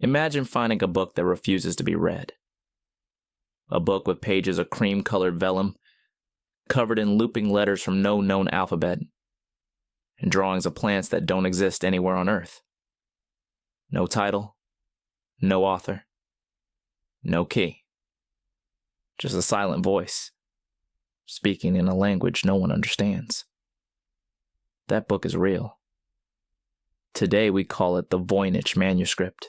Imagine finding a book that refuses to be read. A book with pages of cream-colored vellum, covered in looping letters from no known alphabet, and drawings of plants that don't exist anywhere on Earth. No title, no author, no key. Just a silent voice, speaking in a language no one understands. That book is real. Today we call it the Voynich Manuscript.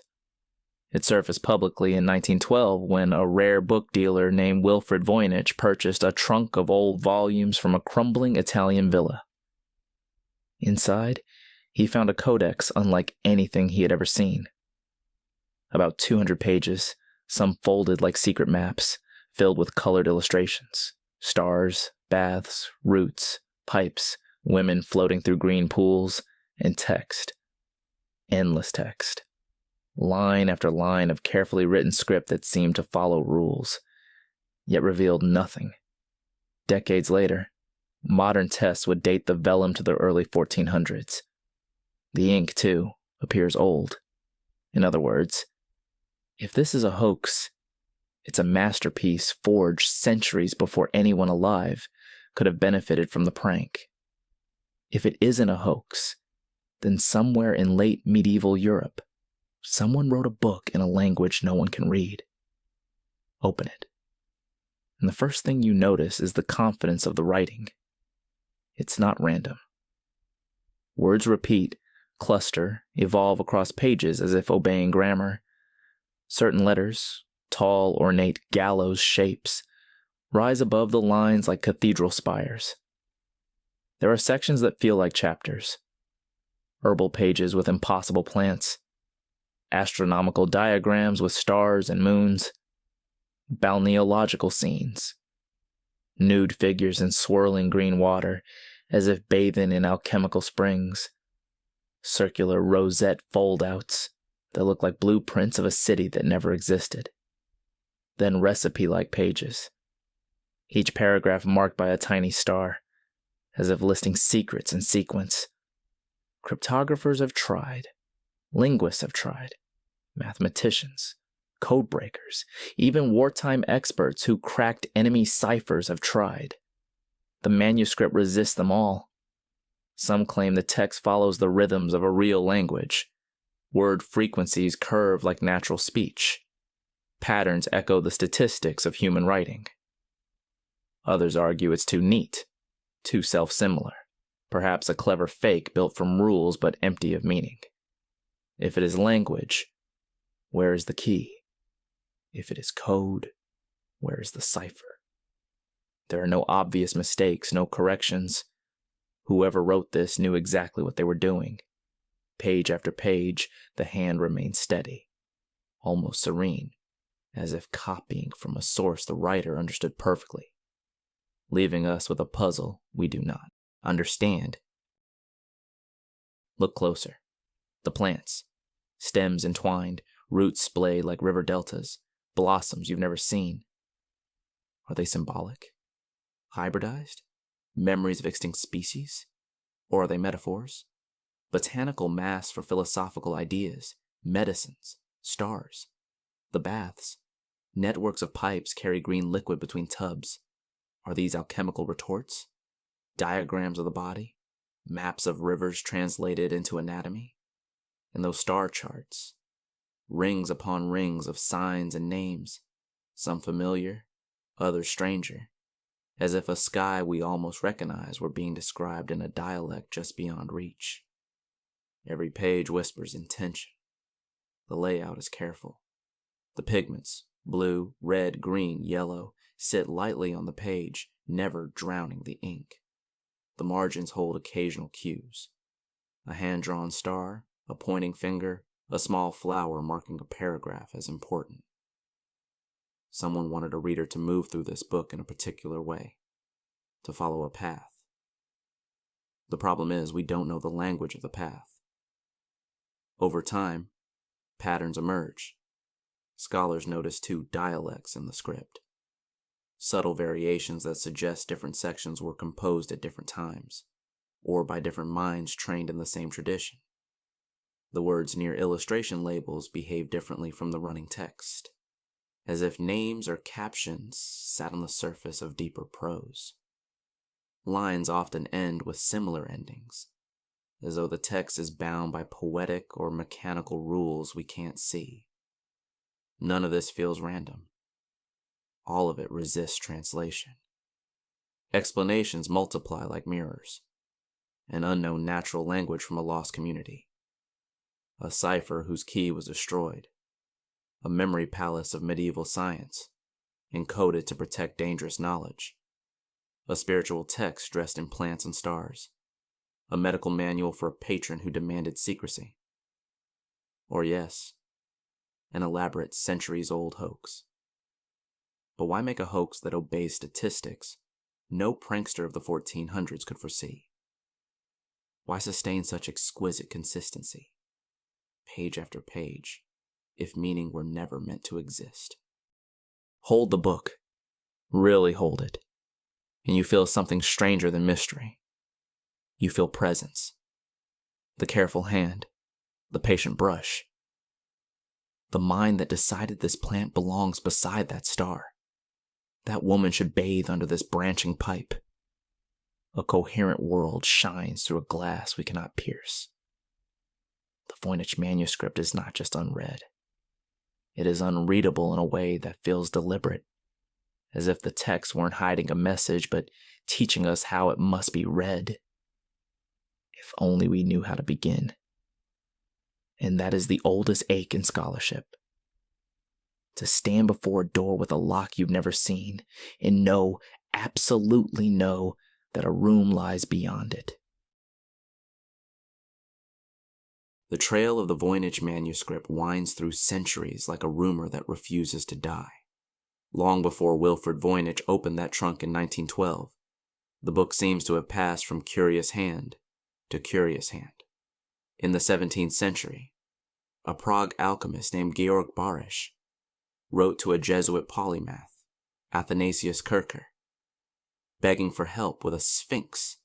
It surfaced publicly in 1912 when a rare book dealer named Wilfred Voynich purchased a trunk of old volumes from a crumbling Italian villa. Inside, he found a codex unlike anything he had ever seen. About 200 pages, some folded like secret maps, filled with colored illustrations, stars, baths, roots, pipes, women floating through green pools, and text. Endless text. Line after line of carefully written script that seemed to follow rules, yet revealed nothing. Decades later, modern tests would date the vellum to the early 1400s. The ink, too, appears old. In other words, if this is a hoax, it's a masterpiece forged centuries before anyone alive could have benefited from the prank. If it isn't a hoax, then somewhere in late medieval Europe, someone wrote a book in a language no one can read. Open it. And the first thing you notice is the confidence of the writing. It's not random. Words repeat, cluster, evolve across pages as if obeying grammar. Certain letters, tall, ornate gallows shapes, rise above the lines like cathedral spires. There are sections that feel like chapters. Herbal pages with impossible plants, astronomical diagrams with stars and moons, balneological scenes, nude figures in swirling green water as if bathing in alchemical springs, circular rosette fold-outs that look like blueprints of a city that never existed, then recipe-like pages, each paragraph marked by a tiny star, as if listing secrets in sequence. Cryptographers have tried. Linguists have tried. Mathematicians, codebreakers, even wartime experts who cracked enemy ciphers have tried. The manuscript resists them all. Some claim the text follows the rhythms of a real language. Word frequencies curve like natural speech. Patterns echo the statistics of human writing. Others argue it's too neat, too self-similar, perhaps a clever fake built from rules but empty of meaning. If it is language, where is the key? If it is code, where is the cipher? There are no obvious mistakes, no corrections. Whoever wrote this knew exactly what they were doing. Page after page, the hand remained steady, almost serene, as if copying from a source the writer understood perfectly, leaving us with a puzzle we do not understand. Look closer. The plants. Stems entwined, roots splayed like river deltas, blossoms you've never seen. Are they symbolic? Hybridized? Memories of extinct species? Or are they metaphors? Botanical masks for philosophical ideas, medicines, stars. The baths. Networks of pipes carry green liquid between tubs. Are these alchemical retorts? Diagrams of the body? Maps of rivers translated into anatomy? And those star charts? Rings upon rings of signs and names, some familiar, others stranger, as if a sky we almost recognize were being described in a dialect just beyond reach. Every page whispers intention. The layout is careful. The pigments, blue, red, green, yellow, sit lightly on the page, never drowning the ink. The margins hold occasional cues. A hand-drawn star, a pointing finger, a small flower marking a paragraph as important. Someone wanted a reader to move through this book in a particular way, to follow a path. The problem is we don't know the language of the path. Over time, patterns emerge. Scholars notice two dialects in the script, subtle variations that suggest different sections were composed at different times, or by different minds trained in the same tradition. The words near illustration labels behave differently from the running text, as if names or captions sat on the surface of deeper prose. Lines often end with similar endings, as though the text is bound by poetic or mechanical rules we can't see. None of this feels random. All of it resists translation. Explanations multiply like mirrors. An unknown natural language from a lost community. A cipher whose key was destroyed. A memory palace of medieval science, encoded to protect dangerous knowledge. A spiritual text dressed in plants and stars. A medical manual for a patron who demanded secrecy. Or yes, an elaborate centuries-old hoax. But why make a hoax that obeys statistics no prankster of the 1400s could foresee? Why sustain such exquisite consistency, page after page, if meaning were never meant to exist? Hold the book, really hold it, and you feel something stranger than mystery. You feel presence, the careful hand, the patient brush. The mind that decided this plant belongs beside that star. That woman should bathe under this branching pipe. A coherent world shines through a glass we cannot pierce. The Voynich Manuscript is not just unread. It is unreadable in a way that feels deliberate, as if the text weren't hiding a message but teaching us how it must be read. If only we knew how to begin. And that is the oldest ache in scholarship. To stand before a door with a lock you've never seen and know, absolutely know, that a room lies beyond it. The trail of the Voynich Manuscript winds through centuries like a rumor that refuses to die. Long before Wilfred Voynich opened that trunk in 1912, the book seems to have passed from curious hand to curious hand. In the 17th century, a Prague alchemist named Georg Barish wrote to a Jesuit polymath, Athanasius Kircher, begging for help with a sphinx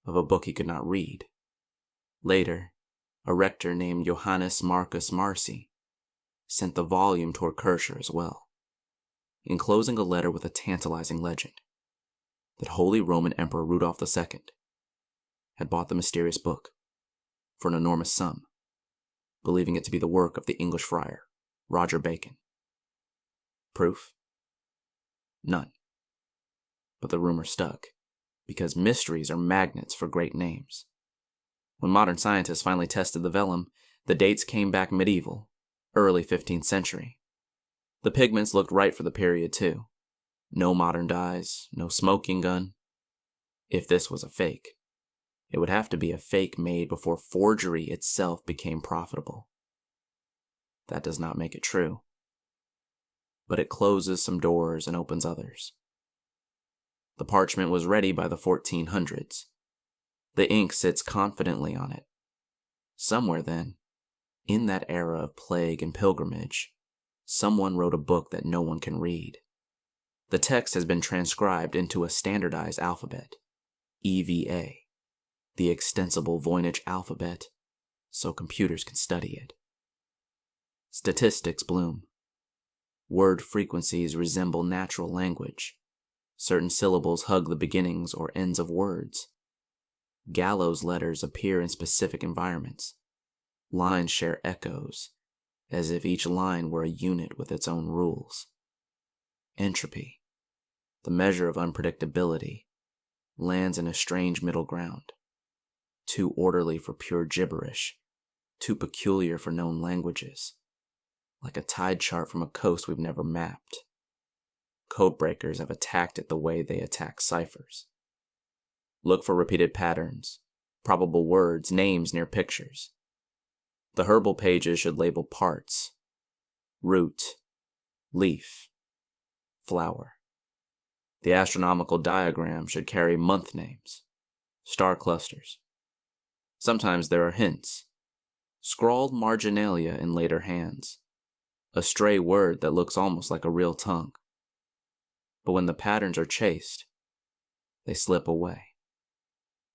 of a book he could not read. Later, a rector named Johannes Marcus Marci sent the volume toward Kircher as well, enclosing a letter with a tantalizing legend that Holy Roman Emperor Rudolph II had bought the mysterious book for an enormous sum, believing it to be the work of the English friar, Roger Bacon. Proof? None. But the rumor stuck, because mysteries are magnets for great names. When modern scientists finally tested the vellum, the dates came back medieval, early 15th century. The pigments looked right for the period too. No modern dyes, no smoking gun. If this was a fake, it would have to be a fake made before forgery itself became profitable. That does not make it true. But it closes some doors and opens others. The parchment was ready by the 1400s. The ink sits confidently on it. Somewhere then, in that era of plague and pilgrimage, someone wrote a book that no one can read. The text has been transcribed into a standardized alphabet, EVA, the extensible Voynich alphabet, so computers can study it. Statistics bloom. Word frequencies resemble natural language. Certain syllables hug the beginnings or ends of words. Gallows letters appear in specific environments. Lines share echoes, as if each line were a unit with its own rules. Entropy, the measure of unpredictability, lands in a strange middle ground. Too orderly for pure gibberish, too peculiar for known languages. Like a tide chart from a coast we've never mapped. Codebreakers have attacked it the way they attack ciphers. Look for repeated patterns, probable words, names near pictures. The herbal pages should label parts: root, leaf, flower. The astronomical diagram should carry month names, star clusters. Sometimes there are hints, scrawled marginalia in later hands, a stray word that looks almost like a real tongue. But when the patterns are chased, they slip away.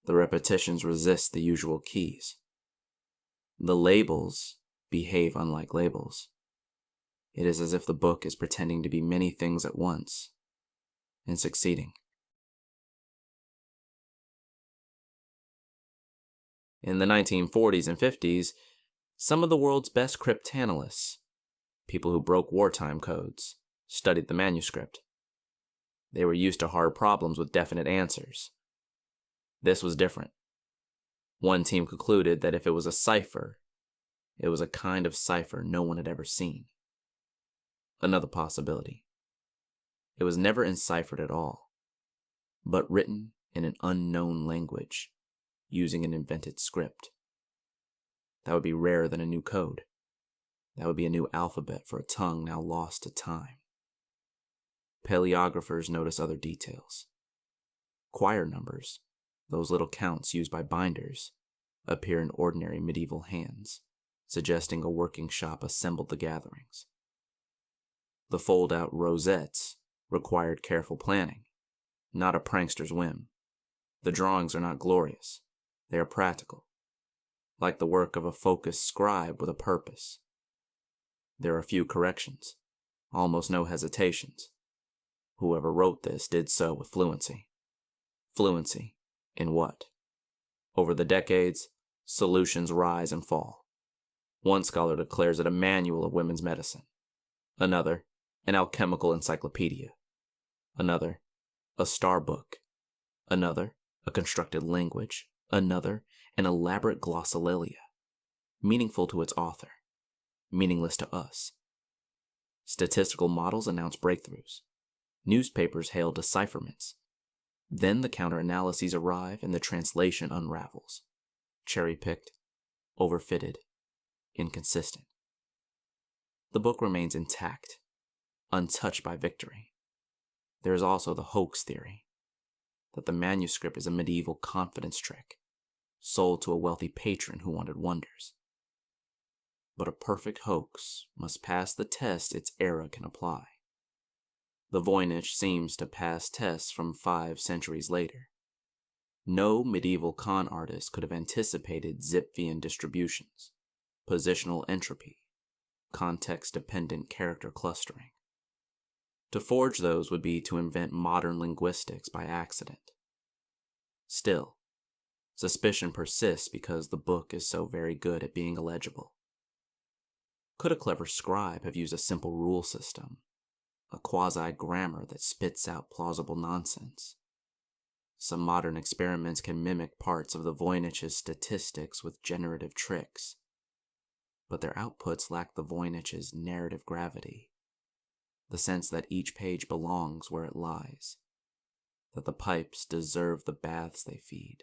The repetitions resist the usual keys. The labels behave unlike labels. It is as if the book is pretending to be many things at once and succeeding. In the 1940s and 50s, some of the world's best cryptanalysts, people who broke wartime codes, studied the manuscript. They were used to hard problems with definite answers. This was different. One team concluded that if it was a cipher, it was a kind of cipher no one had ever seen. Another possibility. It was never enciphered at all, but written in an unknown language, using an invented script. That would be rarer than a new code. That would be a new alphabet for a tongue now lost to time. Paleographers notice other details. Choir numbers, those little counts used by binders, appear in ordinary medieval hands, suggesting a working shop assembled the gatherings. The fold-out rosettes required careful planning, not a prankster's whim. The drawings are not glorious. They are practical, like the work of a focused scribe with a purpose. There are few corrections, almost no hesitations. Whoever wrote this did so with fluency. Fluency in what? Over the decades, solutions rise and fall. One scholar declares it a manual of women's medicine. Another, an alchemical encyclopedia. Another, a star book. Another, a constructed language. Another, an elaborate glossolalia, meaningful to its author, meaningless to us. Statistical models announce breakthroughs. Newspapers hail decipherments. Then the counter-analyses arrive and the translation unravels. Cherry-picked, overfitted, inconsistent. The book remains intact, untouched by victory. There is also the hoax theory, that the manuscript is a medieval confidence trick, sold to a wealthy patron who wanted wonders. But a perfect hoax must pass the test its era can apply. The Voynich seems to pass tests from 5 centuries later. No medieval con artist could have anticipated Zipfian distributions, positional entropy, context-dependent character clustering. To forge those would be to invent modern linguistics by accident. Still, suspicion persists because the book is so very good at being illegible. Could a clever scribe have used a simple rule system, a quasi-grammar that spits out plausible nonsense? Some modern experiments can mimic parts of the Voynich's statistics with generative tricks, but their outputs lack the Voynich's narrative gravity, the sense that each page belongs where it lies, that the pipes deserve the baths they feed,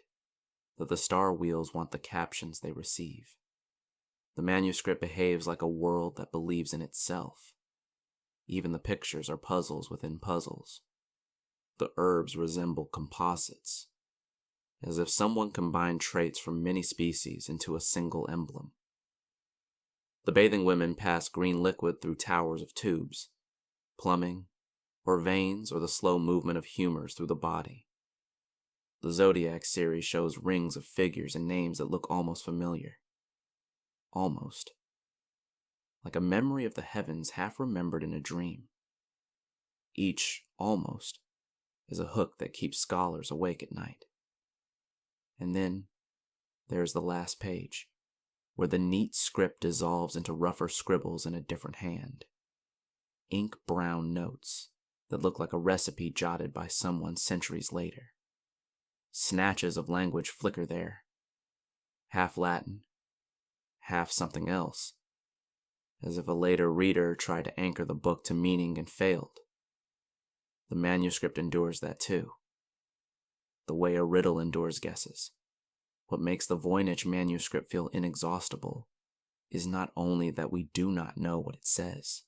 that the star wheels want the captions they receive. The manuscript behaves like a world that believes in itself. Even the pictures are puzzles within puzzles. The herbs resemble composites, as if someone combined traits from many species into a single emblem. The bathing women pass green liquid through towers of tubes, plumbing, or veins, or the slow movement of humors through the body. The Zodiac series shows rings of figures and names that look almost familiar. Almost. Like a memory of the heavens half remembered in a dream. Each, almost, is a hook that keeps scholars awake at night. And then there is the last page, where the neat script dissolves into rougher scribbles in a different hand. Ink-brown notes that look like a recipe jotted by someone centuries later. Snatches of language flicker there, half Latin, half something else, as if a later reader tried to anchor the book to meaning and failed. The manuscript endures that too, the way a riddle endures guesses. What makes the Voynich manuscript feel inexhaustible is not only that we do not know what it says.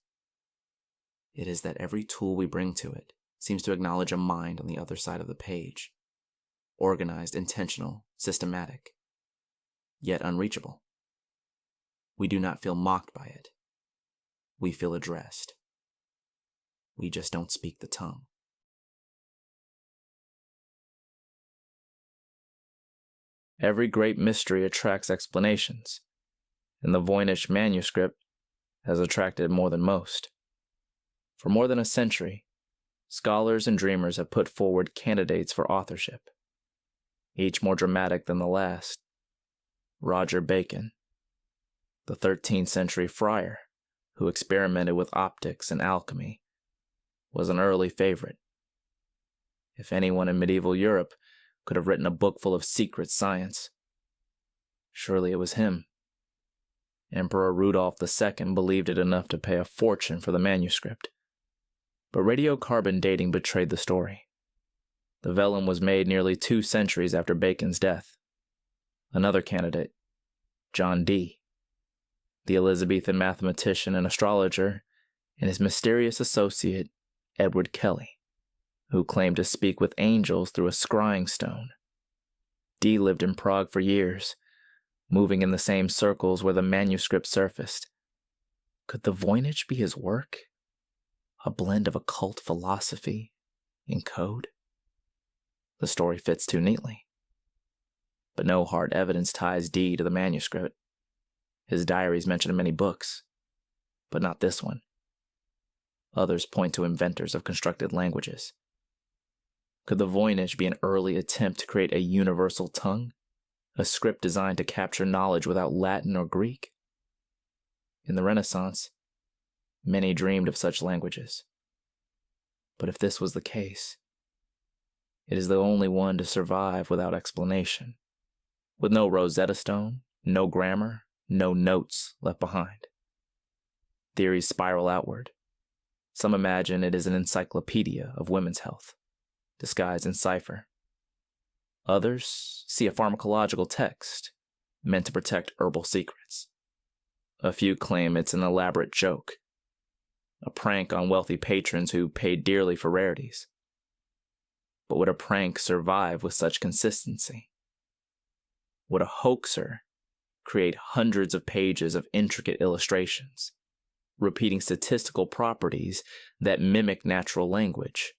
It is that every tool we bring to it seems to acknowledge a mind on the other side of the page. Organized, intentional, systematic, yet unreachable. We do not feel mocked by it. We feel addressed. We just don't speak the tongue. Every great mystery attracts explanations. And the Voynich Manuscript has attracted more than most. For more than a century, scholars and dreamers have put forward candidates for authorship, each more dramatic than the last. Roger Bacon, the 13th century friar who experimented with optics and alchemy, was an early favorite. If anyone in medieval Europe could have written a book full of secret science, surely it was him. Emperor Rudolph II believed it enough to pay a fortune for the manuscript. But radiocarbon dating betrayed the story. The vellum was made nearly 2 centuries after Bacon's death. Another candidate, John Dee, the Elizabethan mathematician and astrologer, and his mysterious associate, Edward Kelly, who claimed to speak with angels through a scrying stone. Dee lived in Prague for years, moving in the same circles where the manuscript surfaced. Could the Voynich be his work? A blend of occult philosophy and code? The story fits too neatly. But no hard evidence ties Dee to the manuscript. His diaries mention many books, but not this one. Others point to inventors of constructed languages. Could the Voynich be an early attempt to create a universal tongue? A script designed to capture knowledge without Latin or Greek? In the Renaissance, many dreamed of such languages. But if this was the case, it is the only one to survive without explanation, with no Rosetta Stone, no grammar, no notes left behind. Theories spiral outward. Some imagine it is an encyclopedia of women's health, disguised in cipher. Others see a pharmacological text meant to protect herbal secrets. A few claim it's an elaborate joke, a prank on wealthy patrons who paid dearly for rarities. But would a prank survive with such consistency? Would a hoaxer create hundreds of pages of intricate illustrations, repeating statistical properties that mimic natural language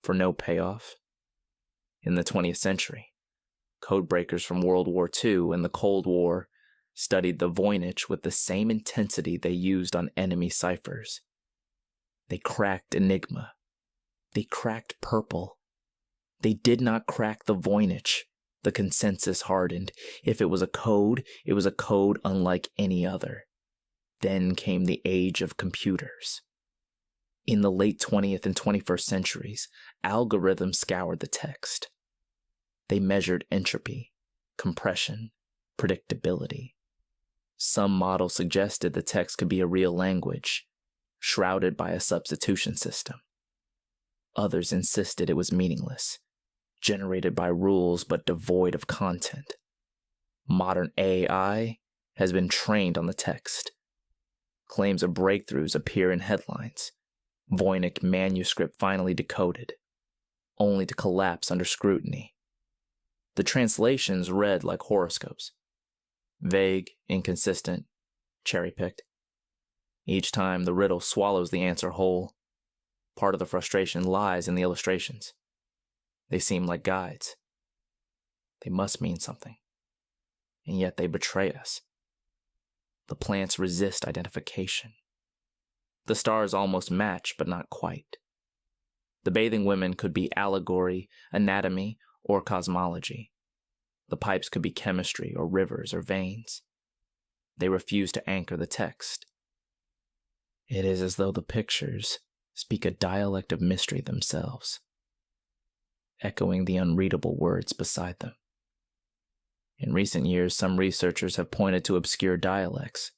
for no payoff? In the 20th century, codebreakers from World War II and the Cold War studied the Voynich with the same intensity they used on enemy ciphers. They cracked Enigma. They cracked Purple. They did not crack the Voynich. The consensus hardened. If it was a code, it was a code unlike any other. Then came the age of computers. In the late 20th and 21st centuries, algorithms scoured the text. They measured entropy, compression, predictability. Some models suggested the text could be a real language, shrouded by a substitution system. Others insisted it was meaningless, generated by rules but devoid of content. Modern AI has been trained on the text. Claims of breakthroughs appear in headlines. Voynich Manuscript finally decoded, only to collapse under scrutiny. The translations read like horoscopes. Vague, inconsistent, cherry-picked. Each time the riddle swallows the answer whole. Part of the frustration lies in the illustrations. They seem like guides. They must mean something. And yet they betray us. The plants resist identification. The stars almost match, but not quite. The bathing women could be allegory, anatomy, or cosmology. The pipes could be chemistry or rivers or veins. They refuse to anchor the text. It is as though the pictures speak a dialect of mystery themselves, echoing the unreadable words beside them. In recent years, some researchers have pointed to obscure dialects,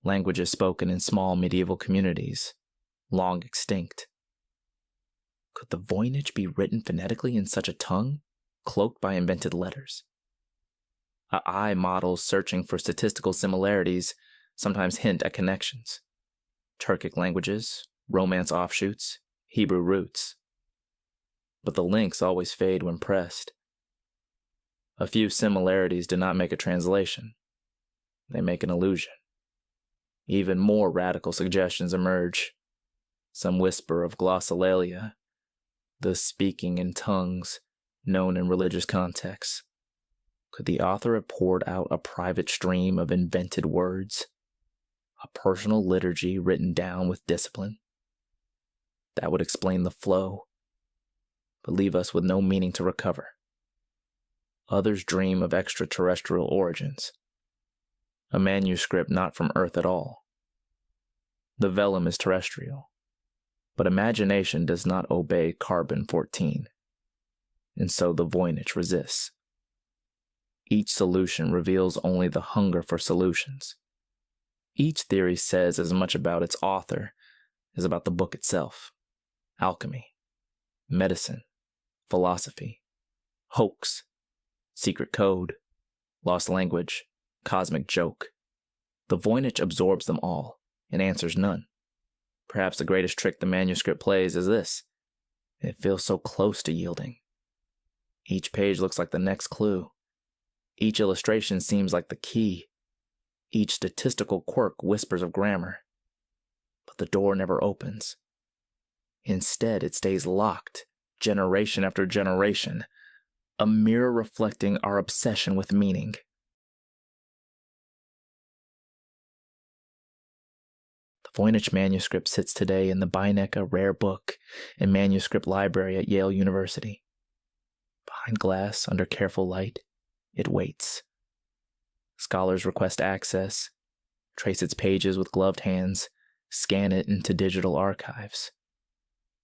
languages spoken in small medieval communities, long extinct. Could the Voynich be written phonetically in such a tongue, cloaked by invented letters? AI models searching for statistical similarities sometimes hint at connections. Turkic languages, Romance offshoots, Hebrew roots. But the links always fade when pressed. A few similarities do not make a translation. They make an illusion. Even more radical suggestions emerge. Some whisper of glossolalia, the speaking in tongues known in religious contexts. Could the author have poured out a private stream of invented words, a personal liturgy written down with discipline? That would explain the flow, but leave us with no meaning to recover. Others dream of extraterrestrial origins, a manuscript not from Earth at all. The vellum is terrestrial, but imagination does not obey carbon-14, and so the Voynich resists. Each solution reveals only the hunger for solutions. Each theory says as much about its author as about the book itself. Alchemy, medicine, philosophy, hoax, secret code, lost language, cosmic joke. The Voynich absorbs them all and answers none. Perhaps the greatest trick the manuscript plays is this: it feels so close to yielding. Each page looks like the next clue. Each illustration seems like the key. Each statistical quirk whispers of grammar. But the door never opens. Instead, it stays locked, generation after generation, a mirror reflecting our obsession with meaning. The Voynich Manuscript sits today in the Beinecke Rare Book and Manuscript Library at Yale University. Behind glass, under careful light, it waits. Scholars request access, trace its pages with gloved hands, scan it into digital archives.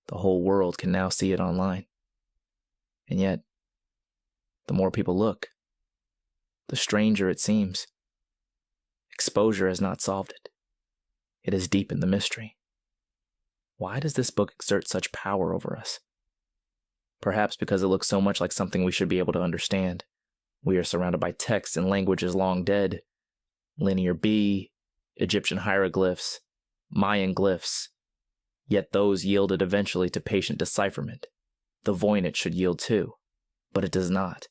The whole world can now see it online. And yet, the more people look, the stranger it seems. Exposure has not solved it. It has deepened the mystery. Why does this book exert such power over us? Perhaps because it looks so much like something we should be able to understand. We are surrounded by texts and languages long dead. Linear B, Egyptian hieroglyphs, Mayan glyphs. Yet those yielded eventually to patient decipherment. The Voynich should yield too, but it does not.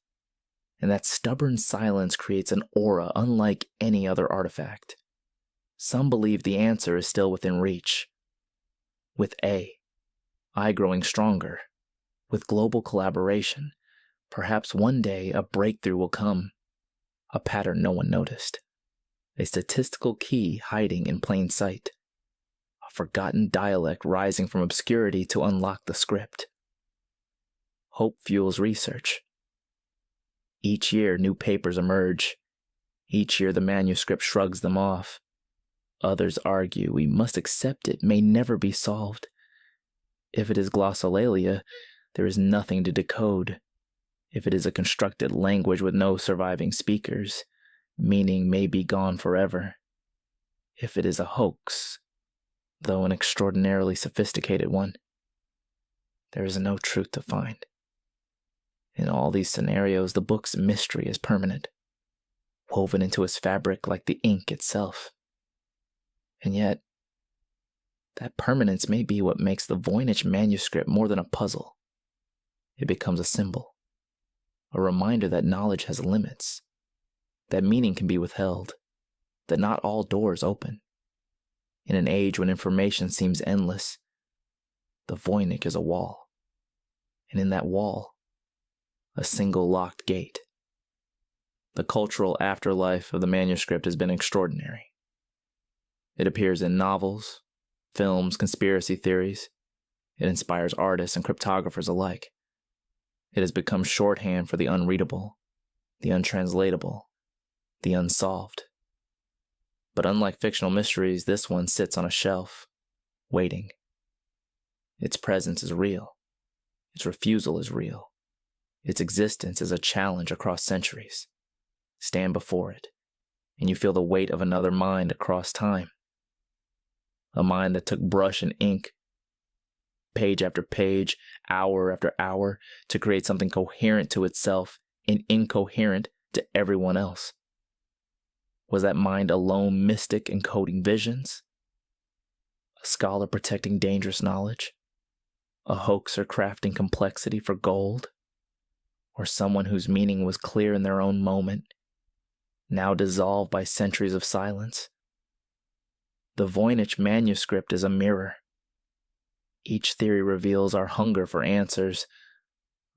And that stubborn silence creates an aura unlike any other artifact. Some believe the answer is still within reach. With I growing stronger, with global collaboration, perhaps one day a breakthrough will come, a pattern no one noticed, a statistical key hiding in plain sight, a forgotten dialect rising from obscurity to unlock the script. Hope fuels research. Each year new papers emerge. Each year the manuscript shrugs them off. Others argue we must accept it may never be solved. If it is glossolalia, there is nothing to decode. If it is a constructed language with no surviving speakers, meaning may be gone forever. If it is a hoax, though an extraordinarily sophisticated one, there is no truth to find. In all these scenarios, the book's mystery is permanent, woven into its fabric like the ink itself. And yet, that permanence may be what makes the Voynich Manuscript more than a puzzle. It becomes a symbol. A reminder that knowledge has limits, that meaning can be withheld, that not all doors open. In an age when information seems endless, the Voynich is a wall, and in that wall, a single locked gate. The cultural afterlife of the manuscript has been extraordinary. It appears in novels, films, conspiracy theories. It inspires artists and cryptographers alike. It has become shorthand for the unreadable, the untranslatable, the unsolved. But unlike fictional mysteries, this one sits on a shelf, waiting. Its presence is real. Its refusal is real. Its existence is a challenge across centuries. Stand before it, and you feel the weight of another mind across time. A mind that took brush and ink, page after page, hour after hour, to create something coherent to itself and incoherent to everyone else. Was that mind a lone mystic encoding visions? A scholar protecting dangerous knowledge? A hoaxer crafting complexity for gold? Or someone whose meaning was clear in their own moment, now dissolved by centuries of silence? The Voynich Manuscript is a mirror. Each theory reveals our hunger for answers,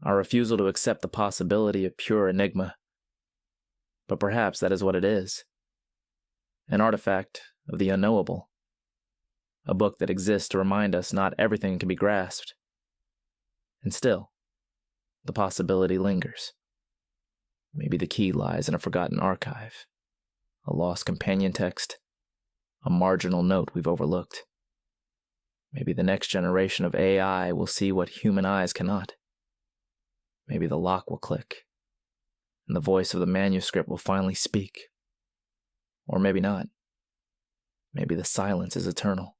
our refusal to accept the possibility of pure enigma. But perhaps that is what it is. An artifact of the unknowable. A book that exists to remind us not everything can be grasped. And still, the possibility lingers. Maybe the key lies in a forgotten archive, a lost companion text, a marginal note we've overlooked. Maybe the next generation of AI will see what human eyes cannot. Maybe the lock will click, and the voice of the manuscript will finally speak. Or maybe not. Maybe the silence is eternal.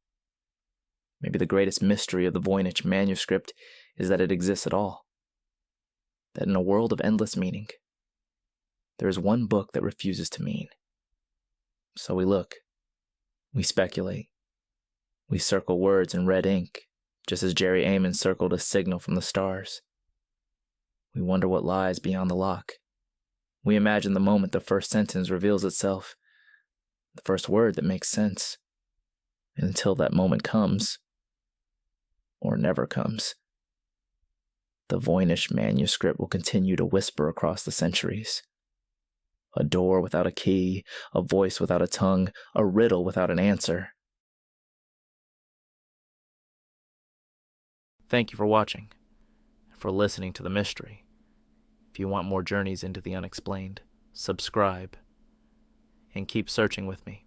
Maybe the greatest mystery of the Voynich Manuscript is that it exists at all. That in a world of endless meaning, there is one book that refuses to mean. So we look, we speculate, we circle words in red ink, just as Jerry Amon circled a signal from the stars. We wonder what lies beyond the lock. We imagine the moment the first sentence reveals itself, the first word that makes sense. And until that moment comes, or never comes, the Voynich Manuscript will continue to whisper across the centuries. A door without a key, a voice without a tongue, a riddle without an answer. Thank you for watching, and for listening to the mystery. If you want more journeys into the unexplained, subscribe, and keep searching with me.